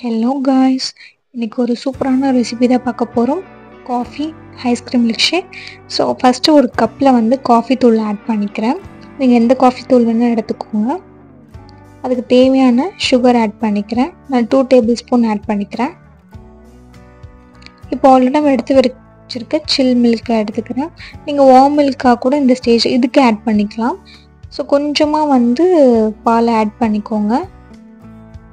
Hello guys, இன்றைக்கி ஒரு சூப்பரான ரெசிபி தான் பார்க்க போகிறோம். Coffee ice cream milkshake. So first ஒரு கப்பில் வந்து காஃபி தூள் ஆட் பண்ணிக்கிறேன். நீங்கள் எந்த காஃபி தூள் வேணால் எடுத்துக்கோங்க. அதுக்கு தேவையான சுகர் ஆட் பண்ணிக்கிறேன். நான் 2 டேபிள் ஸ்பூன் ஆட் பண்ணிக்கிறேன். இப்போ ஆல்ரெடி நம்ம எடுத்து வச்சிருக்க சில் மில்க் எடுத்துக்கிறேன். நீங்கள் வார்ம் மில்காக கூட இந்த ஸ்டேஜ் இதுக்கு ஆட் பண்ணிக்கலாம். ஸோ கொஞ்சமாக வந்து பால் ஆட் பண்ணிக்கோங்க.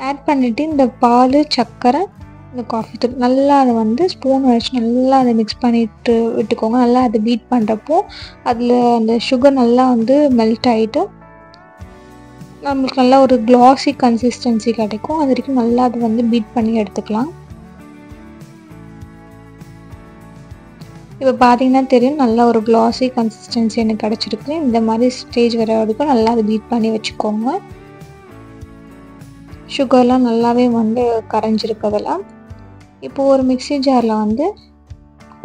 ஆட் பண்ணிவிட்டு இந்த பால், சர்க்கரை, இந்த காஃபி தூள் நல்லா அதை வந்து ஸ்பூன் வச்சு நல்லா அதை மிக்ஸ் பண்ணிட்டு விட்டுக்கோங்க. நல்லா அதை பீட் பண்ணுறப்போ அதில் அந்த சுகர் நல்லா வந்து மெல்ட் ஆகிட்டு நம்மளுக்கு நல்லா ஒரு க்ளாஸி கன்சிஸ்டன்சி கிடைக்கும். அது வரைக்கும் நல்லா அதை வந்து பீட் பண்ணி எடுத்துக்கலாம். இப்போ பார்த்தீங்கன்னா தெரியும், நல்லா ஒரு க்ளாஸி கன்சிஸ்டன்சி எனக்கு கிடச்சிருக்கு. இந்த மாதிரி ஸ்டேஜ் வர வரைக்கும் நல்லா அதை பீட் பண்ணி வச்சுக்கோங்க. சுகர்லாம் நல்லாவே வந்து கரைஞ்சிருக்கிறதெல்லாம். இப்போது ஒரு மிக்ஸி ஜாரில் வந்து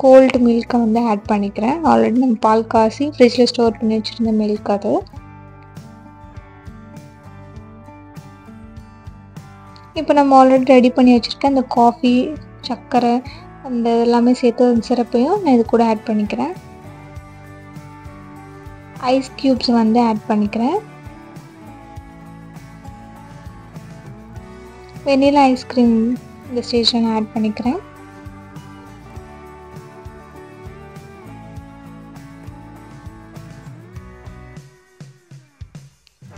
கோல்டு மில்கை வந்து ஆட் பண்ணிக்கிறேன். ஆல்ரெடி நம்ம பால் காசி ஃப்ரிட்ஜில் ஸ்டோர் பண்ணி வச்சுருந்த மில்க் அது. இப்போ நம்ம ஆல்ரெடி ரெடி பண்ணி வச்சுருக்க அந்த காஃபி, சர்க்கரை, அந்த எல்லாமே சேர்த்து அந்த சிரப்பையும் நான் இது கூட ஆட் பண்ணிக்கிறேன். ஐஸ் க்யூப்ஸ் வந்து ஆட் பண்ணிக்கிறேன். வெனிலா ஐஸ்கிரீம் இந்த ஸ்டேஜில் நான் ஆட் பண்ணிக்கிறேன்.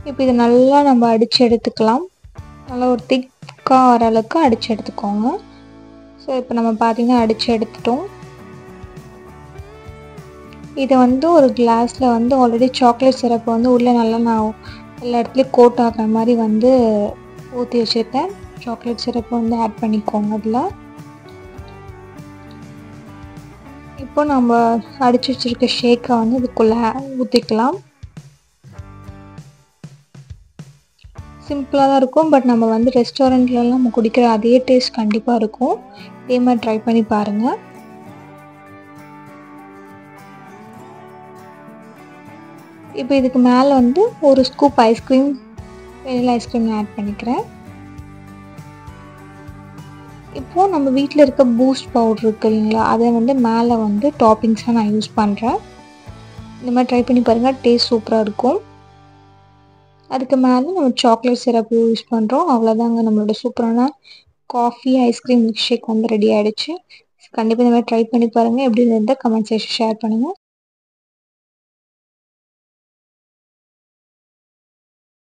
இப்போ இது நல்லா நம்ம அடித்து எடுத்துக்கலாம். நல்லா ஒரு திக்காக வர அளவுக்கு அடித்து எடுத்துக்கோங்க. ஸோ இப்போ நம்ம பார்த்திங்கன்னா அடித்து எடுத்துட்டோம். இதை வந்து ஒரு கிளாஸில் வந்து ஆல்ரெடி சாக்லேட் சிரப்பை வந்து உள்ளே நல்லா நான் எல்லா இடத்துலையும் கோட் ஆகிற மாதிரி வந்து ஊற்றி வச்சுருக்கேன். சாக்லேட் சிரப்பை வந்து ஆட் பண்ணிக்கோங்க அதில். இப்போ நம்ம அடித்து வச்சுருக்க ஷேக்கை வந்து இதுக்குள்ளே ஊற்றிக்கலாம். சிம்பிளாக தான் இருக்கும், பட் நம்ம வந்து ரெஸ்டாரண்ட்லலாம் நம்ம குடிக்கிற அதே டேஸ்ட் கண்டிப்பாக இருக்கும். இதே மாதிரி ட்ரை பண்ணி பாருங்கள். இப்போ இதுக்கு மேலே வந்து ஒரு scoop ice cream, vanilla ice cream add பண்ணிக்கிறேன். இப்போது நம்ம வீட்டில் இருக்க பூஸ்ட் பவுடர் இருக்குது இல்லைங்களா, அதை வந்து மேலே வந்து டாப்பிங்ஸாக நான் யூஸ் பண்ணுறேன். இந்த மாதிரி ட்ரை பண்ணி பாருங்கள், டேஸ்ட் சூப்பராக இருக்கும். அதுக்கு மேலே நம்ம சாக்லேட் சிரப் யூஸ் பண்ணுறோம். அவ்வளோதாங்க, நம்மளோட சூப்பரான காஃபி ஐஸ்கிரீம் மில்க் ஷேக் வந்து ரெடி ஆகிடுச்சு. கண்டிப்பாக இந்த மாதிரி ட்ரை பண்ணி பாருங்கள். எப்படி இருந்தால் கமெண்ட் செக்ஷன் ஷேர் பண்ணுங்கள்.